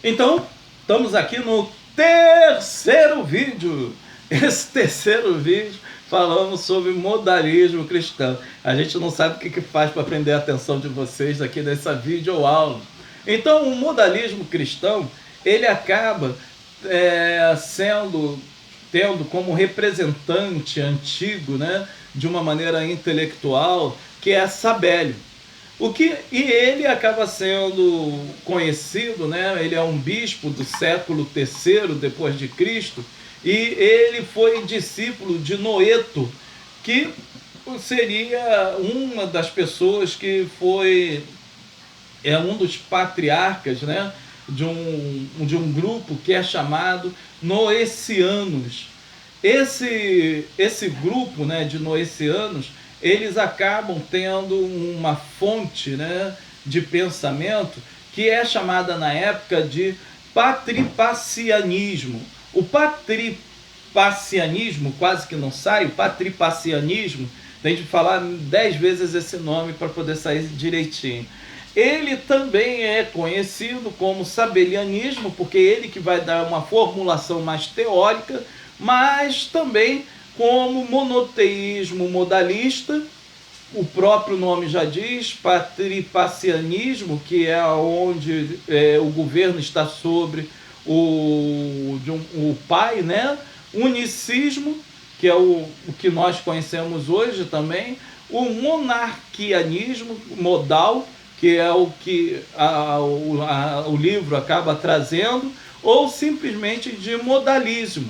Então, estamos aqui no terceiro vídeo. Esse terceiro vídeo falamos sobre modalismo cristão. A gente não sabe o que faz para prender a atenção de vocês aqui nessa videoaula. Então, o modalismo cristão, ele acaba tendo como representante antigo, né, de uma maneira intelectual, que é Sabélio. E ele acaba sendo conhecido, né? Ele é um bispo do século III depois de Cristo, e ele foi discípulo de Noeto, que seria uma das pessoas que foi um dos patriarcas, né, de um grupo que é chamado Noecianos. Esse grupo, né, de Noecianos, eles acabam tendo uma fonte, né, de pensamento que é chamada na época de patripacianismo. O patripacianismo, quase que não sai, o patripacianismo, tem de falar 10 vezes esse nome para poder sair direitinho. Ele também é conhecido como sabelianismo, porque ele que vai dar uma formulação mais teórica, mas também como monoteísmo modalista. O próprio nome já diz, patripacianismo, que é onde o governo está sobre o pai, né? Unicismo, que é o que nós conhecemos hoje também, o monarquianismo modal, que é o que o livro acaba trazendo, ou simplesmente de modalismo,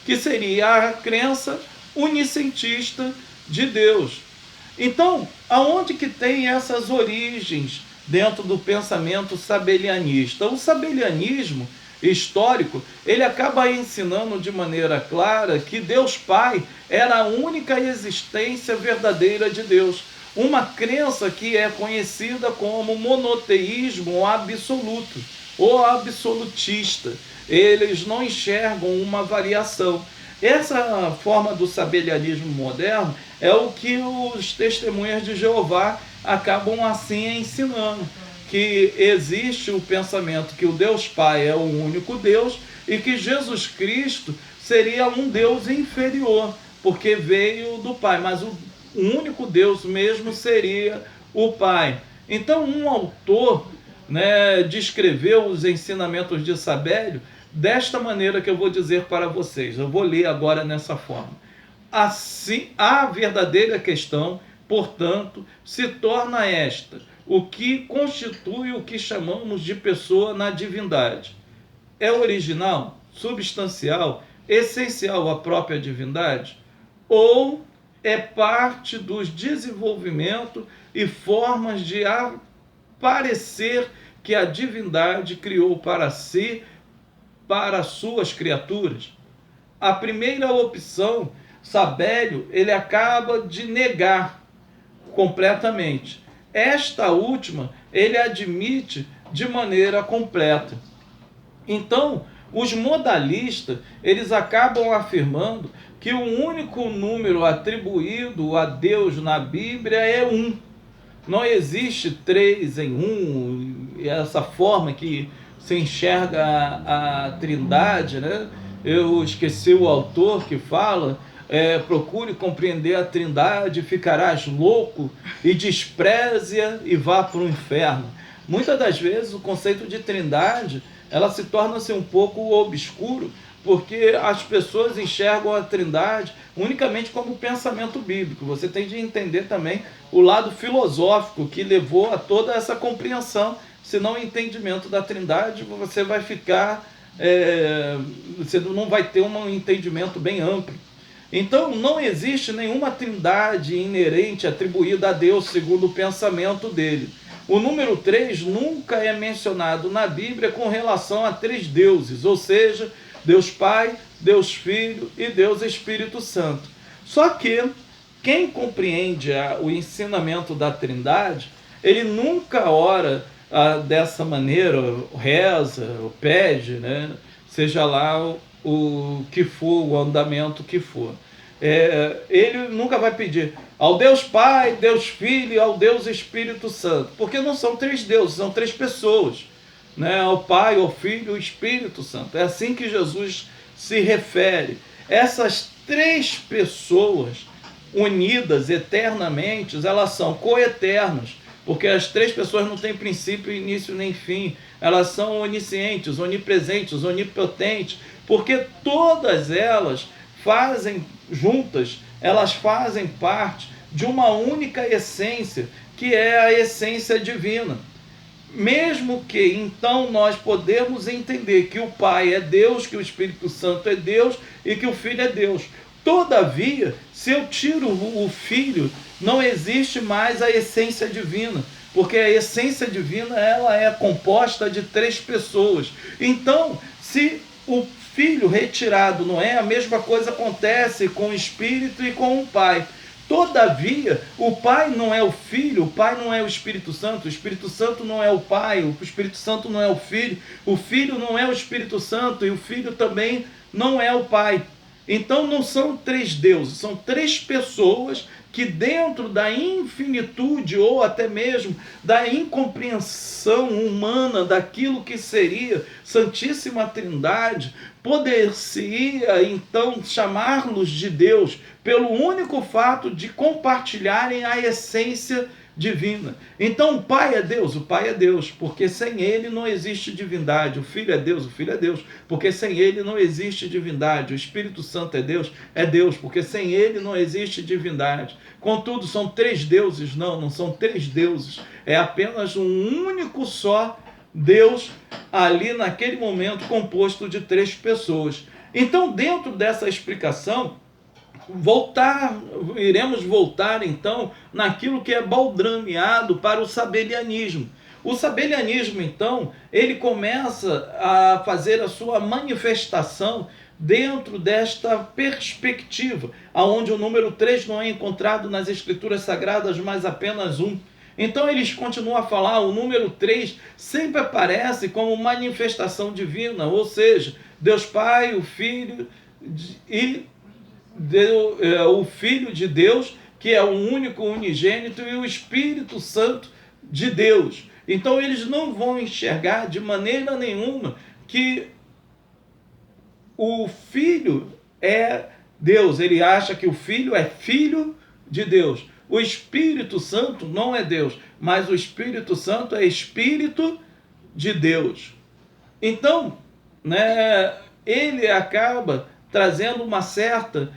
que seria a crença unicentista de Deus. Então, aonde que tem essas origens dentro do pensamento sabelianista? O sabelianismo histórico, ele acaba ensinando de maneira clara que Deus Pai era a única existência verdadeira de Deus. Uma crença que é conhecida como monoteísmo absoluto ou absolutista. Eles não enxergam uma variação. Essa forma do sabelianismo moderno é o que os testemunhas de Jeová acabam assim ensinando, que existe o pensamento que o Deus Pai é o único Deus e que Jesus Cristo seria um Deus inferior, porque veio do Pai, mas o único Deus mesmo seria o Pai. Então, um autor, né, descreveu os ensinamentos de Sabélio desta maneira que eu vou dizer para vocês. Eu vou ler agora nessa forma. Assim, a verdadeira questão, portanto, se torna esta: o que constitui o que chamamos de pessoa na divindade? É original, substancial, essencial à própria divindade? Ou é parte dos desenvolvimentos e formas de aparecer que a divindade criou para si, para suas criaturas? A primeira opção, Sabélio, ele acaba de negar completamente. Esta última, ele admite de maneira completa. Então, os modalistas, eles acabam afirmando que o único número atribuído a Deus na Bíblia é 1. Não existe 3 em 1, essa forma que se enxerga a Trindade, né? Eu esqueci o autor que fala, procure compreender a Trindade, ficarás louco, e despreze-a e vá para o inferno. Muitas das vezes o conceito de Trindade, ela se torna-se um pouco obscuro, porque as pessoas enxergam a Trindade unicamente como pensamento bíblico. Você tem de entender também o lado filosófico que levou a toda essa compreensão. Senão o entendimento da Trindade, você vai ficar... você não vai ter um entendimento bem amplo. Então, não existe nenhuma trindade inerente atribuída a Deus segundo o pensamento dele. O número 3 nunca é mencionado na Bíblia com relação a 3 deuses, ou seja, Deus Pai, Deus Filho e Deus Espírito Santo. Só que quem compreende o ensinamento da Trindade, ele nunca ora dessa maneira, reza, pede, né? Seja lá o que for, o andamento que for. Ele nunca vai pedir ao Deus Pai, Deus Filho e ao Deus Espírito Santo, porque não são 3 deuses, são 3 pessoas. né, ao Pai, ao Filho e ao Espírito Santo. É assim que Jesus se refere. Essas três pessoas unidas eternamente, elas são coeternas, porque as três pessoas não têm princípio, início nem fim. Elas são oniscientes, onipresentes, onipotentes, porque todas elas fazem juntas, elas fazem parte de uma única essência, que é a essência divina. Mesmo que então nós podemos entender que o Pai é Deus, que o Espírito Santo é Deus e que o Filho é Deus. Todavia, se eu tiro o Filho, não existe mais a essência divina, porque a essência divina ela é composta de três pessoas. Então, se o Filho retirado não é, a mesma coisa acontece com o Espírito e com o Pai. Todavia, o Pai não é o Filho, o Pai não é o Espírito Santo Santo não é o Pai, o Espírito Santo não é o Filho não é o Espírito Santo e o Filho também não é o Pai. Então não são três deuses, são três pessoas que dentro da infinitude ou até mesmo da incompreensão humana daquilo que seria Santíssima Trindade, poder-se-ia então chamá-los de Deus pelo único fato de compartilharem a essência divina. Então o Pai é Deus, porque sem ele não existe divindade. O Filho é Deus, porque sem ele não existe divindade. O Espírito Santo é Deus, porque sem ele não existe divindade. Contudo, são três deuses? Não são três deuses. É apenas um único só Deus ali naquele momento composto de três pessoas. Então, dentro dessa explicação, iremos voltar então naquilo que é baldrameado para o sabelianismo. O sabelianismo, então, ele começa a fazer a sua manifestação dentro desta perspectiva, aonde o número 3 não é encontrado nas escrituras sagradas, mas apenas um. Então eles continuam a falar, o número 3 sempre aparece como manifestação divina, ou seja, Deus Pai, o Filho e o Filho de Deus, que é o único unigênito, e o Espírito Santo de Deus. Então eles não vão enxergar de maneira nenhuma que o Filho é Deus. Ele acha que o Filho é filho de Deus. O Espírito Santo não é Deus, mas o Espírito Santo é Espírito de Deus. Então, né, ele acaba trazendo uma certa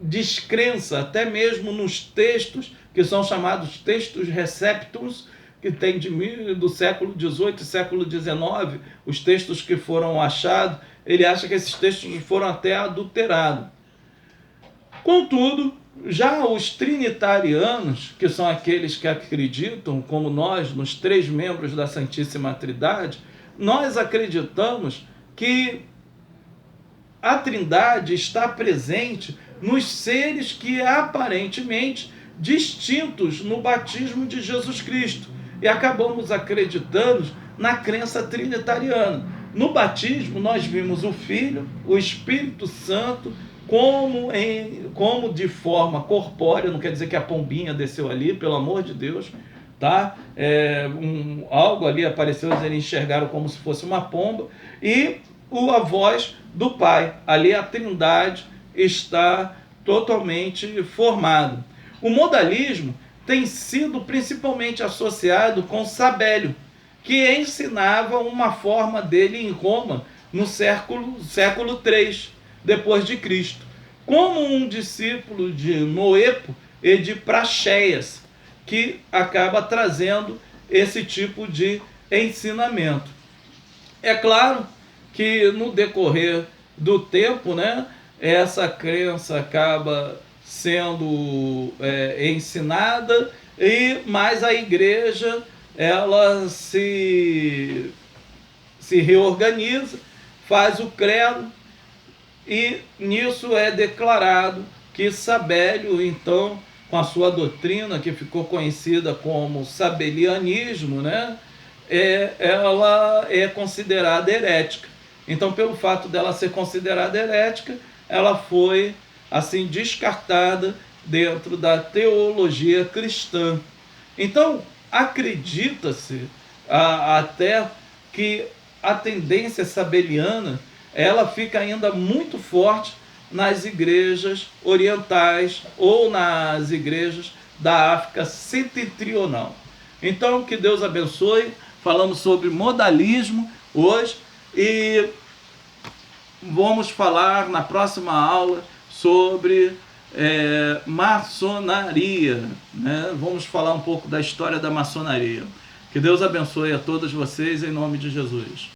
descrença, até mesmo nos textos que são chamados textos receptus, que tem do século XVIII e século XIX, os textos que foram achados, ele acha que esses textos foram até adulterados. Contudo, já os trinitarianos, que são aqueles que acreditam, como nós, nos três membros da Santíssima Trindade, nós acreditamos que a Trindade está presente nos seres que aparentemente distintos no batismo de Jesus Cristo. E acabamos acreditando na crença trinitariana. No batismo nós vimos o Filho, o Espírito Santo, como de forma corpórea, não quer dizer que a pombinha desceu ali, pelo amor de Deus, tá? Algo ali apareceu, eles enxergaram como se fosse uma pomba, e a voz do Pai. Ali a Trindade está totalmente formada. O modalismo tem sido principalmente associado com Sabélio, que ensinava uma forma dele em Roma no século III depois de Cristo, como um discípulo de Noepo e de Praxéias, que acaba trazendo esse tipo de ensinamento. É claro que no decorrer do tempo, né, essa crença acaba sendo ensinada, mas a igreja ela se reorganiza, faz o credo, e nisso é declarado que Sabélio, então, com a sua doutrina, que ficou conhecida como sabelianismo, né, ela é considerada herética. Então, pelo fato dela ser considerada herética, ela foi assim descartada dentro da teologia cristã. Então, acredita-se até que a tendência sabeliana ela fica ainda muito forte nas igrejas orientais ou nas igrejas da África setentrional. Então, que Deus abençoe. Falamos sobre modalismo hoje e vamos falar na próxima aula sobre maçonaria, né? Vamos falar um pouco da história da maçonaria. Que Deus abençoe a todos vocês em nome de Jesus.